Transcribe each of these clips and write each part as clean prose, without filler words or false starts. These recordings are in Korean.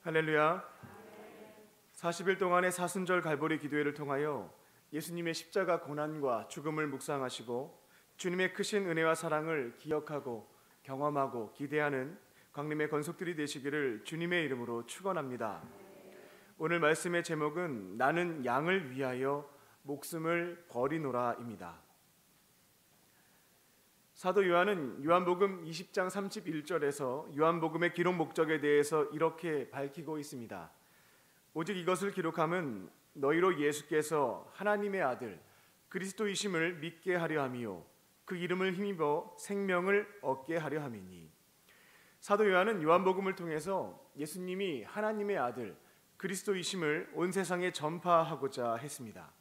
할렐루야. 40일 동안의 사순절 갈보리 기도회를 통하여 예수님의 십자가 고난과 죽음을 묵상하시고 주님의 크신 은혜와 사랑을 기억하고 경험하고 기대하는 광림의 건속들이 되시기를 주님의 이름으로 축원합니다. 오늘 말씀의 제목은 나는 양을 위하여 목숨을 버리노라입니다. 사도 요한은 요한복음 20장 31절에서 요한복음의 기록 목적에 대해서 이렇게 밝히고 있습니다. 오직 이것을 기록함은 너희로 예수께서 하나님의 아들 그리스도이심을 믿게 하려 함이요 그 이름을 힘입어 생명을 얻게 하려 함이니. 사도 요한은 요한복음을 통해서 예수님이 하나님의 아들 그리스도이심을 온 세상에 전파하고자 했습니다.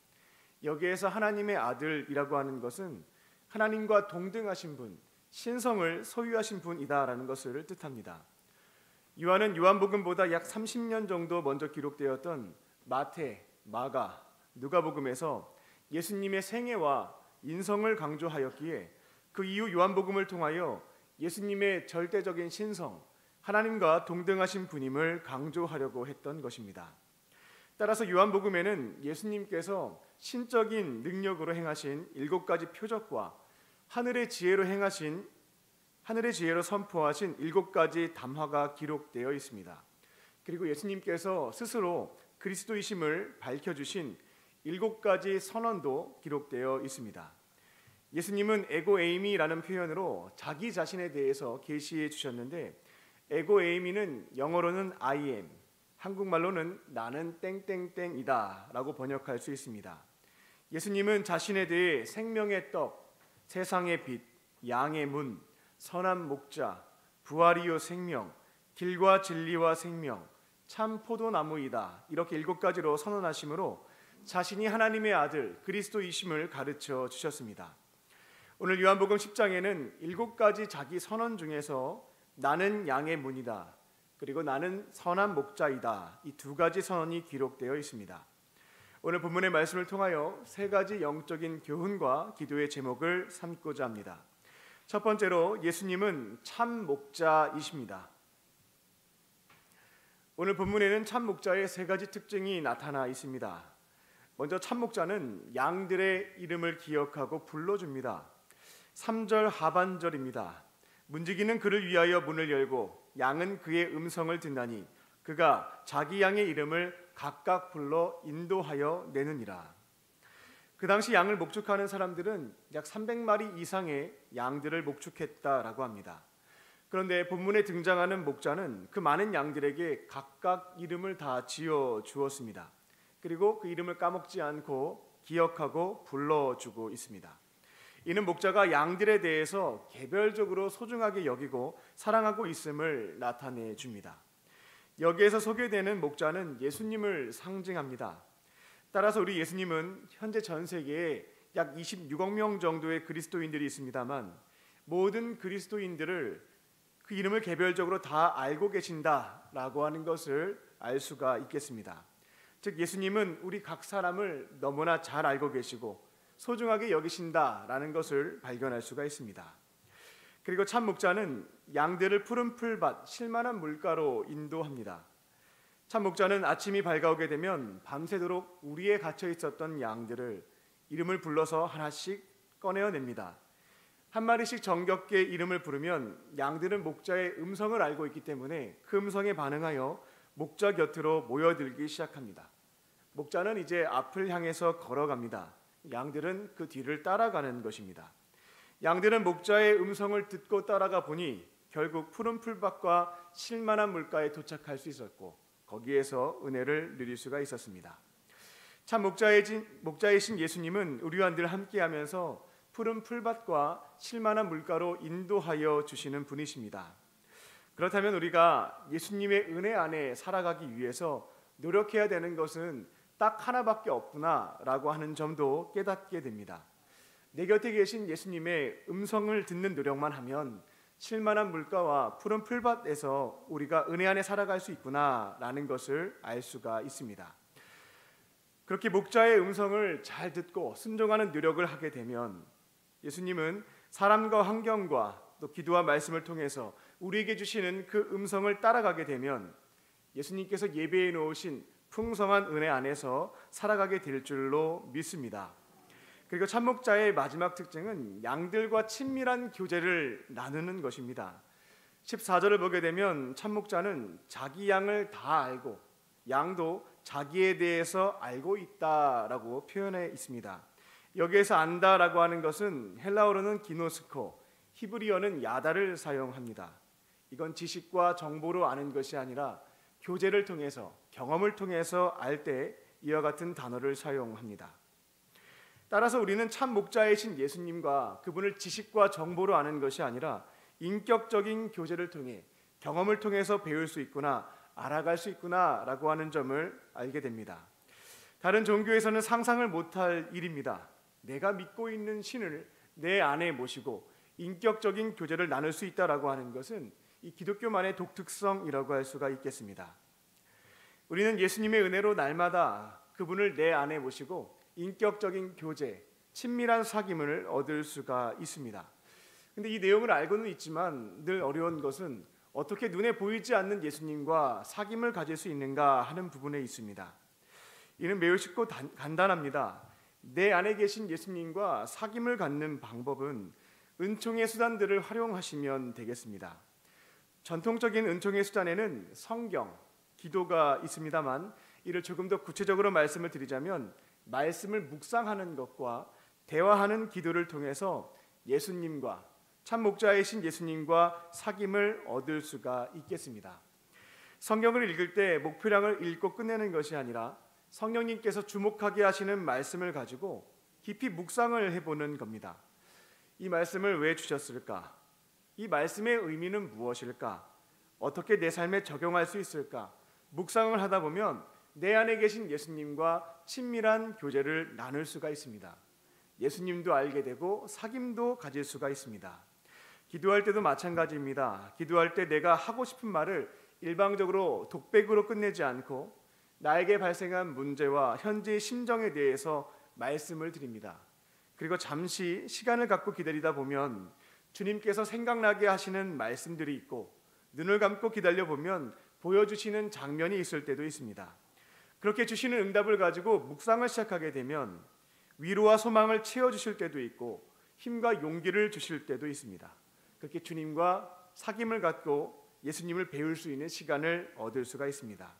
여기에서 하나님의 아들이라고 하는 것은 하나님과 동등하신 분, 신성을 소유하신 분이다라는 것을 뜻합니다. 요한은 요한복음보다 약 30년 정도 먼저 기록되었던 마태, 마가, 누가복음에서 예수님의 생애와 인성을 강조하였기에 그 이후 요한복음을 통하여 예수님의 절대적인 신성, 하나님과 동등하신 분임을 강조하려고 했던 것입니다. 따라서 요한복음에는 예수님께서 신적인 능력으로 행하신 7가지 표적과 하늘의 지혜로 선포하신 7가지 담화가 기록되어 있습니다. 그리고 예수님께서 스스로 그리스도이심을 밝혀주신 7가지 선언도 기록되어 있습니다. 예수님은 에고 에이미라는 표현으로 자기 자신에 대해서 계시해 주셨는데, 에고 에이미는 영어로는 I am, 한국말로는 나는 땡땡땡이다 라고 번역할 수 있습니다. 예수님은 자신에 대해 생명의 떡, 세상의 빛, 양의 문, 선한 목자, 부활이요 생명, 길과 진리와 생명, 참 포도나무이다 이렇게 7가지로 선언하심으로 자신이 하나님의 아들 그리스도이심을 가르쳐 주셨습니다. 오늘 요한복음 10장에는 7가지 자기 선언 중에서 나는 양의 문이다, 그리고 나는 선한 목자이다, 이 2가지 선언이 기록되어 있습니다. 오늘 본문의 말씀을 통하여 3가지 영적인 교훈과 기도의 제목을 삼고자 합니다. 첫 번째로 예수님은 참 목자이십니다. 오늘 본문에는 참 목자의 3가지 특징이 나타나 있습니다. 먼저 참 목자는 양들의 이름을 기억하고 불러줍니다. 3절 하반절입니다. 문지기는 그를 위하여 문을 열고 양은 그의 음성을 듣나니 그가 자기 양의 이름을 각각 불러 인도하여 내느니라. 그 당시 양을 목축하는 사람들은 약 300마리 이상의 양들을 목축했다라고 합니다. 그런데 본문에 등장하는 목자는 그 많은 양들에게 각각 이름을 다 지어 주었습니다. 그리고 그 이름을 까먹지 않고 기억하고 불러주고 있습니다. 이는 목자가 양들에 대해서 개별적으로 소중하게 여기고 사랑하고 있음을 나타내 줍니다. 여기에서 소개되는 목자는 예수님을 상징합니다. 따라서 우리 예수님은 현재 전 세계에 약 26억 명 정도의 그리스도인들이 있습니다만 모든 그리스도인들을 그 이름을 개별적으로 다 알고 계신다라고 하는 것을 알 수가 있겠습니다. 즉 예수님은 우리 각 사람을 너무나 잘 알고 계시고 소중하게 여기신다라는 것을 발견할 수가 있습니다. 그리고 참 목자는 양들을 푸른 풀밭 쉴만한 물가로 인도합니다. 참 목자는 아침이 밝아오게 되면 밤새도록 우리에 갇혀 있었던 양들을 이름을 불러서 하나씩 꺼내어냅니다. 한 마리씩 정겹게 이름을 부르면 양들은 목자의 음성을 알고 있기 때문에 그 음성에 반응하여 목자 곁으로 모여들기 시작합니다. 목자는 이제 앞을 향해서 걸어갑니다. 양들은 그 뒤를 따라가는 것입니다. 양들은 목자의 음성을 듣고 따라가 보니 결국 푸른 풀밭과 쉴만한 물가에 도착할 수 있었고 거기에서 은혜를 누릴 수가 있었습니다. 참 목자이신 예수님은 우리와 늘 함께하면서 푸른 풀밭과 쉴만한 물가로 인도하여 주시는 분이십니다. 그렇다면 우리가 예수님의 은혜 안에 살아가기 위해서 노력해야 되는 것은 딱 하나밖에 없구나라고 하는 점도 깨닫게 됩니다. 내 곁에 계신 예수님의 음성을 듣는 노력만 하면 쉴만한 물가와 푸른 풀밭에서 우리가 은혜 안에 살아갈 수 있구나라는 것을 알 수가 있습니다. 그렇게 목자의 음성을 잘 듣고 순종하는 노력을 하게 되면 예수님은 사람과 환경과 또 기도와 말씀을 통해서 우리에게 주시는 그 음성을 따라가게 되면 예수님께서 예배해 놓으신 풍성한 은혜 안에서 살아가게 될 줄로 믿습니다. 그리고 참목자의 마지막 특징은 양들과 친밀한 교제를 나누는 것입니다. 14절을 보게 되면 참목자는 자기 양을 다 알고 양도 자기에 대해서 알고 있다라고 표현해 있습니다. 여기에서 안다라고 하는 것은 헬라어로는 기노스코, 히브리어는 야다를 사용합니다. 이건 지식과 정보로 아는 것이 아니라 교제를 통해서, 경험을 통해서 알 때 이와 같은 단어를 사용합니다. 따라서 우리는 참 목자이신 예수님과 그분을 지식과 정보로 아는 것이 아니라 인격적인 교제를 통해, 경험을 통해서 배울 수 있구나, 알아갈 수 있구나라고 하는 점을 알게 됩니다. 다른 종교에서는 상상을 못할 일입니다. 내가 믿고 있는 신을 내 안에 모시고 인격적인 교제를 나눌 수 있다라고 하는 것은 이 기독교만의 독특성이라고 할 수가 있겠습니다. 우리는 예수님의 은혜로 날마다 그분을 내 안에 모시고 인격적인 교제, 친밀한 사귐을 얻을 수가 있습니다. 근데 이 내용을 알고는 있지만 늘 어려운 것은 어떻게 눈에 보이지 않는 예수님과 사귐을 가질 수 있는가 하는 부분에 있습니다. 이는 매우 쉽고 간단합니다. 내 안에 계신 예수님과 사귐을 갖는 방법은 은총의 수단들을 활용하시면 되겠습니다. 전통적인 은총의 수단에는 성경, 기도가 있습니다만 이를 조금 더 구체적으로 말씀을 드리자면 말씀을 묵상하는 것과 대화하는 기도를 통해서 예수님과 참 목자이신 예수님과 사귐을 얻을 수가 있겠습니다. 성경을 읽을 때 목표량을 읽고 끝내는 것이 아니라 성령님께서 주목하게 하시는 말씀을 가지고 깊이 묵상을 해보는 겁니다. 이 말씀을 왜 주셨을까? 이 말씀의 의미는 무엇일까? 어떻게 내 삶에 적용할 수 있을까? 묵상을 하다 보면 내 안에 계신 예수님과 친밀한 교제를 나눌 수가 있습니다. 예수님도 알게 되고 사귐도 가질 수가 있습니다. 기도할 때도 마찬가지입니다. 기도할 때 내가 하고 싶은 말을 일방적으로 독백으로 끝내지 않고 나에게 발생한 문제와 현재의 심정에 대해서 말씀을 드립니다. 그리고 잠시 시간을 갖고 기다리다 보면 주님께서 생각나게 하시는 말씀들이 있고 눈을 감고 기다려 보면 보여주시는 장면이 있을 때도 있습니다. 그렇게 주시는 응답을 가지고 묵상을 시작하게 되면 위로와 소망을 채워주실 때도 있고 힘과 용기를 주실 때도 있습니다. 그렇게 주님과 사귐을 갖고 예수님을 배울 수 있는 시간을 얻을 수가 있습니다.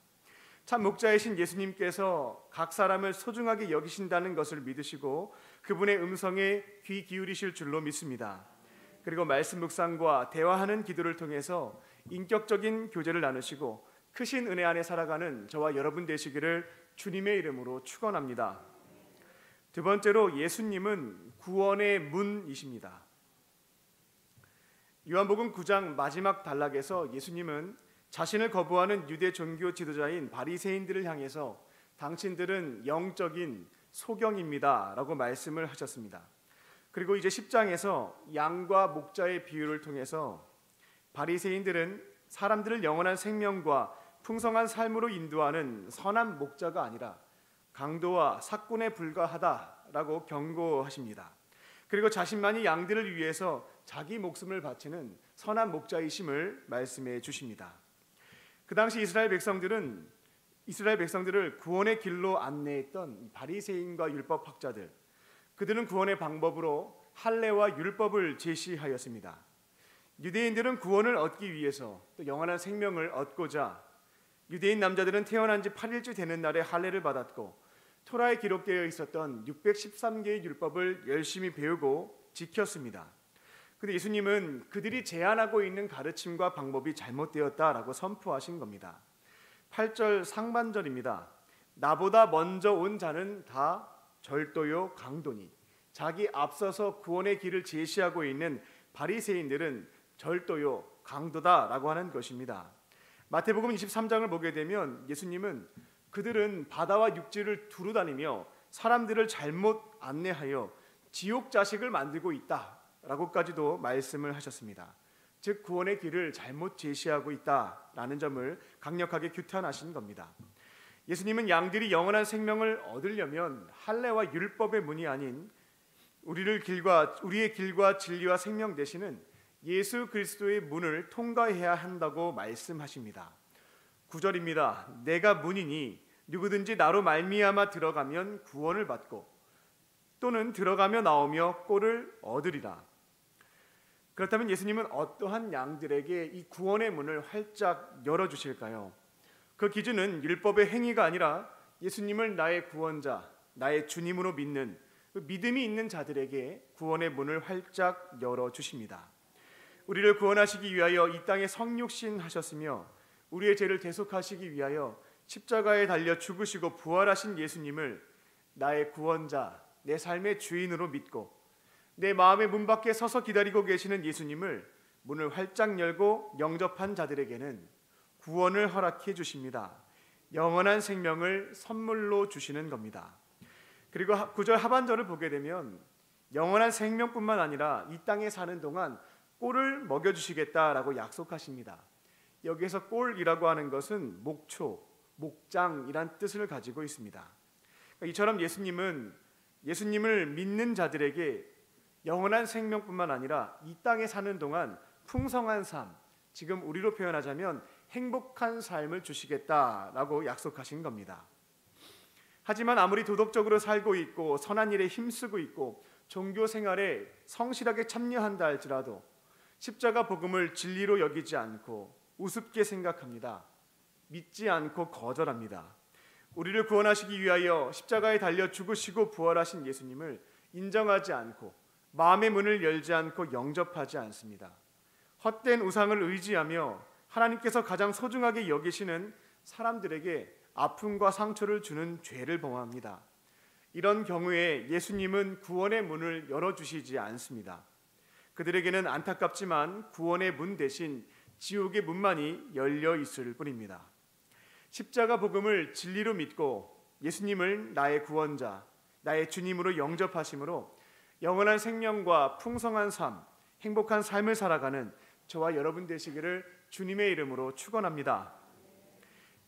참 목자이신 예수님께서 각 사람을 소중하게 여기신다는 것을 믿으시고 그분의 음성에 귀 기울이실 줄로 믿습니다. 그리고 말씀 묵상과 대화하는 기도를 통해서 인격적인 교제를 나누시고 크신 은혜 안에 살아가는 저와 여러분 되시기를 주님의 이름으로 축원합니다. 두 번째로 예수님은 구원의 문이십니다. 요한복음 9장 마지막 단락에서 예수님은 자신을 거부하는 유대 종교 지도자인 바리새인들을 향해서 당신들은 영적인 소경입니다 라고 말씀을 하셨습니다. 그리고 이제 10장에서 양과 목자의 비유를 통해서 바리새인들은 사람들을 영원한 생명과 풍성한 삶으로 인도하는 선한 목자가 아니라 강도와 삭군에 불과하다라고 경고하십니다. 그리고 자신만이 양들을 위해서 자기 목숨을 바치는 선한 목자이심을 말씀해 주십니다. 그 당시 이스라엘 백성들을 구원의 길로 안내했던 바리새인과 율법학자들, 그들은 구원의 방법으로 할례와 율법을 제시하였습니다. 유대인들은 구원을 얻기 위해서 또 영원한 생명을 얻고자 유대인 남자들은 태어난 지 8일째 되는 날에 할례를 받았고 토라에 기록되어 있었던 613개의 율법을 열심히 배우고 지켰습니다. 그런데 예수님은 그들이 제안하고 있는 가르침과 방법이 잘못되었다라고 선포하신 겁니다. 8절 상반절입니다. 나보다 먼저 온 자는 다 절도요 강도니. 자기 앞서서 구원의 길을 제시하고 있는 바리새인들은 절도요 강도다라고 하는 것입니다. 마태복음 23장을 보게 되면 예수님은 그들은 바다와 육지를 두루 다니며 사람들을 잘못 안내하여 지옥 자식을 만들고 있다라고까지도 말씀을 하셨습니다. 즉 구원의 길을 잘못 제시하고 있다라는 점을 강력하게 규탄하신 겁니다. 예수님은 양들이 영원한 생명을 얻으려면 할례와 율법의 문이 아닌 우리의 길과 진리와 생명 되시는 예수 그리스도의 문을 통과해야 한다고 말씀하십니다. 9절입니다. 내가 문이니 누구든지 나로 말미암아 들어가면 구원을 받고 또는 들어가며 나오며 꼴을 얻으리라. 그렇다면 예수님은 어떠한 양들에게 이 구원의 문을 활짝 열어주실까요? 그 기준은 율법의 행위가 아니라 예수님을 나의 구원자, 나의 주님으로 믿는 그 믿음이 있는 자들에게 구원의 문을 활짝 열어주십니다. 우리를 구원하시기 위하여 이 땅에 성육신 하셨으며 우리의 죄를 대속하시기 위하여 십자가에 달려 죽으시고 부활하신 예수님을 나의 구원자, 내 삶의 주인으로 믿고 내 마음의 문 밖에 서서 기다리고 계시는 예수님을 문을 활짝 열고 영접한 자들에게는 구원을 허락해 주십니다. 영원한 생명을 선물로 주시는 겁니다. 그리고 9절 하반절을 보게 되면 영원한 생명뿐만 아니라 이 땅에 사는 동안 꼴을 먹여주시겠다라고 약속하십니다. 여기에서 꼴이라고 하는 것은 목초, 목장이란 뜻을 가지고 있습니다. 이처럼 예수님을 믿는 자들에게 영원한 생명뿐만 아니라 이 땅에 사는 동안 풍성한 삶, 지금 우리로 표현하자면 행복한 삶을 주시겠다라고 약속하신 겁니다. 하지만 아무리 도덕적으로 살고 있고 선한 일에 힘쓰고 있고 종교 생활에 성실하게 참여한다 할지라도 십자가 복음을 진리로 여기지 않고 우습게 생각합니다. 믿지 않고 거절합니다. 우리를 구원하시기 위하여 십자가에 달려 죽으시고 부활하신 예수님을 인정하지 않고 마음의 문을 열지 않고 영접하지 않습니다. 헛된 우상을 의지하며 하나님께서 가장 소중하게 여기시는 사람들에게 아픔과 상처를 주는 죄를 범합니다. 이런 경우에 예수님은 구원의 문을 열어주시지 않습니다. 그들에게는 안타깝지만 구원의 문 대신 지옥의 문만이 열려 있을 뿐입니다. 십자가 복음을 진리로 믿고 예수님을 나의 구원자, 나의 주님으로 영접하심으로 영원한 생명과 풍성한 삶, 행복한 삶을 살아가는 저와 여러분 되시기를 주님의 이름으로 축원합니다.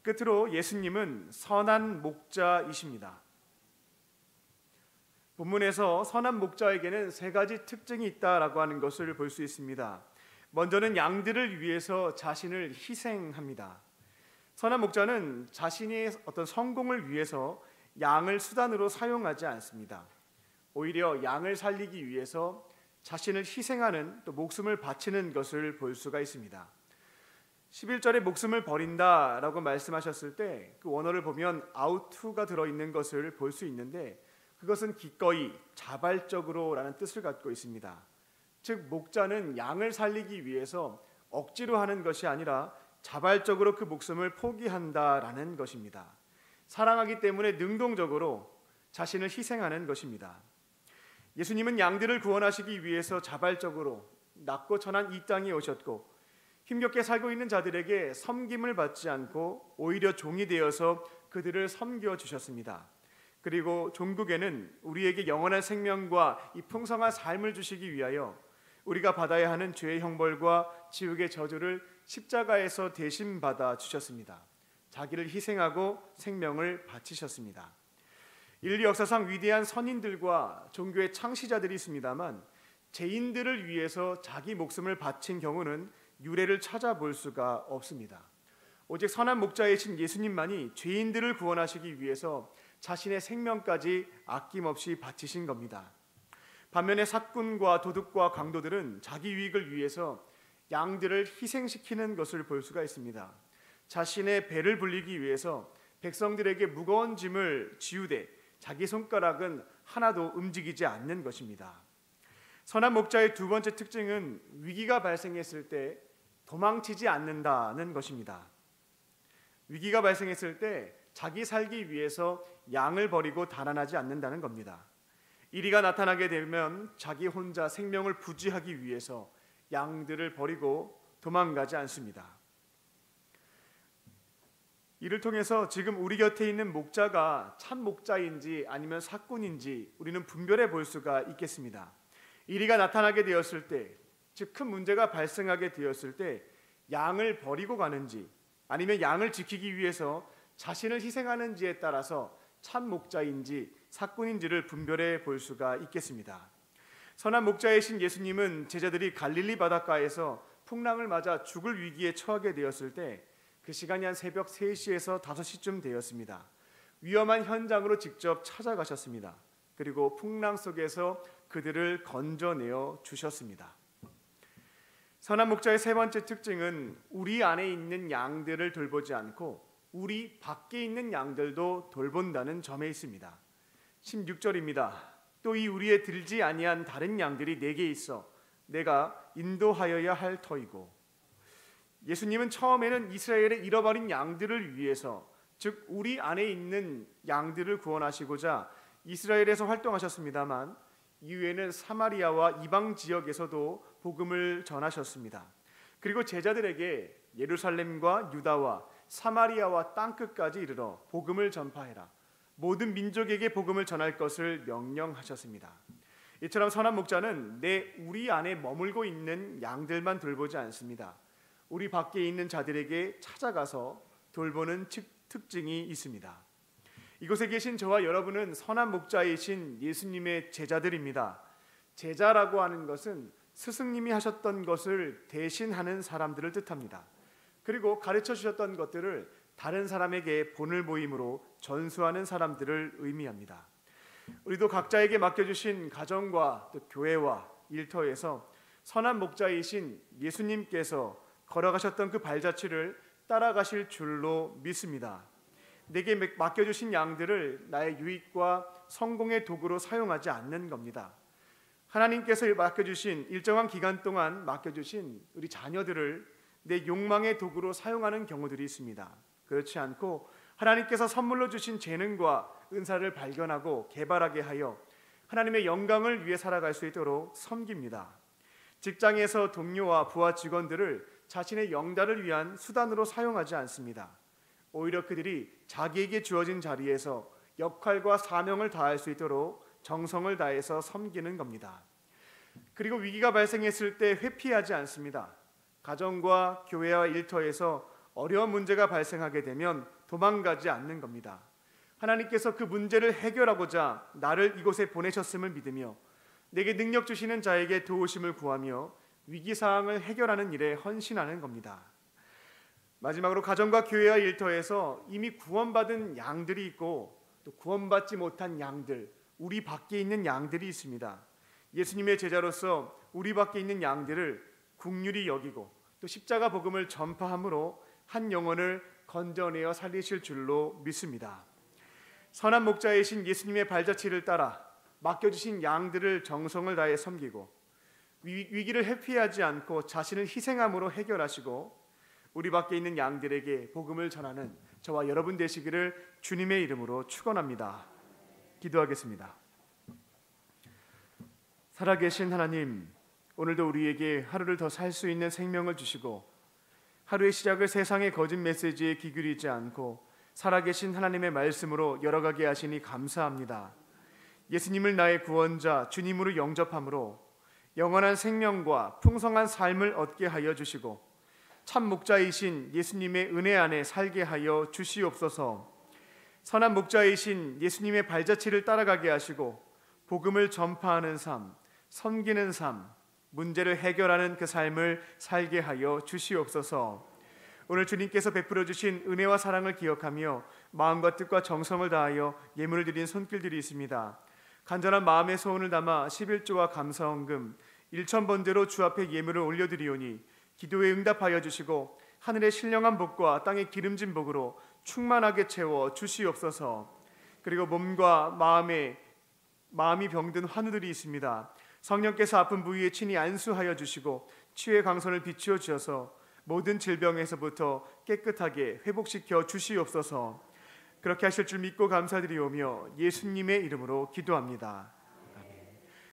끝으로 예수님은 선한 목자이십니다. 본문에서 선한 목자에게는 세 가지 특징이 있다라고 하는 것을 볼 수 있습니다. 먼저는 양들을 위해서 자신을 희생합니다. 선한 목자는 자신의 어떤 성공을 위해서 양을 수단으로 사용하지 않습니다. 오히려 양을 살리기 위해서 자신을 희생하는 또 목숨을 바치는 것을 볼 수가 있습니다. 11절에 목숨을 버린다라고 말씀하셨을 때 그 원어를 보면 아우투가 들어있는 것을 볼 수 있는데 그것은 기꺼이 자발적으로라는 뜻을 갖고 있습니다. 즉 목자는 양을 살리기 위해서 억지로 하는 것이 아니라 자발적으로 그 목숨을 포기한다라는 것입니다. 사랑하기 때문에 능동적으로 자신을 희생하는 것입니다. 예수님은 양들을 구원하시기 위해서 자발적으로 낮고 천한 이 땅에 오셨고 힘겹게 살고 있는 자들에게 섬김을 받지 않고 오히려 종이 되어서 그들을 섬겨주셨습니다. 그리고 종국에는 우리에게 영원한 생명과 이 풍성한 삶을 주시기 위하여 우리가 받아야 하는 죄의 형벌과 지옥의 저주를 십자가에서 대신 받아 주셨습니다. 자기를 희생하고 생명을 바치셨습니다. 인류 역사상 위대한 선인들과 종교의 창시자들이 있습니다만 죄인들을 위해서 자기 목숨을 바친 경우는 유례를 찾아볼 수가 없습니다. 오직 선한 목자이신 예수님만이 죄인들을 구원하시기 위해서 자신의 생명까지 아낌없이 바치신 겁니다. 반면에 사꾼과 도둑과 강도들은 자기 유익을 위해서 양들을 희생시키는 것을 볼 수가 있습니다. 자신의 배를 불리기 위해서 백성들에게 무거운 짐을 지우되 자기 손가락은 하나도 움직이지 않는 것입니다. 선한 목자의 두 번째 특징은 위기가 발생했을 때 도망치지 않는다는 것입니다. 위기가 발생했을 때 자기 살기 위해서 양을 버리고 달아나지 않는다는 겁니다. 이리가 나타나게 되면 자기 혼자 생명을 부지하기 위해서 양들을 버리고 도망가지 않습니다. 이를 통해서 지금 우리 곁에 있는 목자가 참 목자인지 아니면 사꾼인지 우리는 분별해 볼 수가 있겠습니다. 이리가 나타나게 되었을 때, 즉 큰 문제가 발생하게 되었을 때 양을 버리고 가는지 아니면 양을 지키기 위해서 자신을 희생하는지에 따라서 참 목자인지 사꾼인지를 분별해 볼 수가 있겠습니다. 선한 목자이신 예수님은 제자들이 갈릴리 바닷가에서 풍랑을 맞아 죽을 위기에 처하게 되었을 때 그 시간이 한 새벽 3시에서 5시쯤 되었습니다. 위험한 현장으로 직접 찾아가셨습니다. 그리고 풍랑 속에서 그들을 건져내어 주셨습니다. 선한 목자의 세 번째 특징은 우리 안에 있는 양들을 돌보지 않고 우리 밖에 있는 양들도 돌본다는 점에 있습니다. 16절입니다. 또 이 우리에 들지 아니한 다른 양들이 내게 있어 내가 인도하여야 할 터이고. 예수님은 처음에는 이스라엘의 잃어버린 양들을 위해서, 즉 우리 안에 있는 양들을 구원하시고자 이스라엘에서 활동하셨습니다만 이후에는 사마리아와 이방 지역에서도 복음을 전하셨습니다. 그리고 제자들에게 예루살렘과 유다와 사마리아와 땅끝까지 이르러 복음을 전파해라, 모든 민족에게 복음을 전할 것을 명령하셨습니다. 이처럼 선한 목자는 우리 안에 머물고 있는 양들만 돌보지 않습니다. 우리 밖에 있는 자들에게 찾아가서 돌보는 특징이 있습니다. 이곳에 계신 저와 여러분은 선한 목자이신 예수님의 제자들입니다. 제자라고 하는 것은 스승님이 하셨던 것을 대신하는 사람들을 뜻합니다. 그리고 가르쳐 주셨던 것들을 다른 사람에게 본을 보임으로 전수하는 사람들을 의미합니다. 우리도 각자에게 맡겨주신 가정과 또 교회와 일터에서 선한 목자이신 예수님께서 걸어가셨던 그 발자취를 따라가실 줄로 믿습니다. 내게 맡겨주신 양들을 나의 유익과 성공의 도구로 사용하지 않는 겁니다. 하나님께서 맡겨주신 일정한 기간 동안 맡겨주신 우리 자녀들을 내 욕망의 도구로 사용하는 경우들이 있습니다. 그렇지 않고 하나님께서 선물로 주신 재능과 은사를 발견하고 개발하게 하여 하나님의 영광을 위해 살아갈 수 있도록 섬깁니다. 직장에서 동료와 부하 직원들을 자신의 영달을 위한 수단으로 사용하지 않습니다. 오히려 그들이 자기에게 주어진 자리에서 역할과 사명을 다할 수 있도록 정성을 다해서 섬기는 겁니다. 그리고 위기가 발생했을 때 회피하지 않습니다. 가정과 교회와 일터에서 어려운 문제가 발생하게 되면 도망가지 않는 겁니다. 하나님께서 그 문제를 해결하고자 나를 이곳에 보내셨음을 믿으며 내게 능력 주시는 자에게 도우심을 구하며 위기사항을 해결하는 일에 헌신하는 겁니다. 마지막으로 가정과 교회와 일터에서 이미 구원받은 양들이 있고 또 구원받지 못한 양들, 우리 밖에 있는 양들이 있습니다. 예수님의 제자로서 우리 밖에 있는 양들을 긍휼히 여기고 또 십자가 복음을 전파함으로 한 영혼을 건져내어 살리실 줄로 믿습니다. 선한 목자이신 예수님의 발자취를 따라 맡겨주신 양들을 정성을 다해 섬기고 위기를 회피하지 않고 자신을 희생함으로 해결하시고 우리 밖에 있는 양들에게 복음을 전하는 저와 여러분 되시기를 주님의 이름으로 축원합니다. 기도하겠습니다. 살아계신 하나님, 오늘도 우리에게 하루를 더 살 수 있는 생명을 주시고 하루의 시작을 세상의 거짓 메시지에 기울이지 않고 살아계신 하나님의 말씀으로 열어가게 하시니 감사합니다. 예수님을 나의 구원자 주님으로 영접함으로 영원한 생명과 풍성한 삶을 얻게 하여 주시고 참 목자이신 예수님의 은혜 안에 살게 하여 주시옵소서. 선한 목자이신 예수님의 발자취를 따라가게 하시고 복음을 전파하는 삶, 섬기는 삶, 문제를 해결하는 그 삶을 살게 하여 주시옵소서. 오늘 주님께서 베풀어 주신 은혜와 사랑을 기억하며 마음과 뜻과 정성을 다하여 예물을 드린 손길들이 있습니다. 간절한 마음의 소원을 담아 11조와 감사헌금 1,000번대로 주 앞에 예물을 올려드리오니 기도에 응답하여 주시고 하늘의 신령한 복과 땅의 기름진 복으로 충만하게 채워 주시옵소서. 그리고 몸과 마음이 병든 환우들이 있습니다. 성령께서 아픈 부위에 친히 안수하여 주시고 치유의 광선을 비추어 주셔서 모든 질병에서부터 깨끗하게 회복시켜 주시옵소서. 그렇게 하실 줄 믿고 감사드리오며 예수님의 이름으로 기도합니다.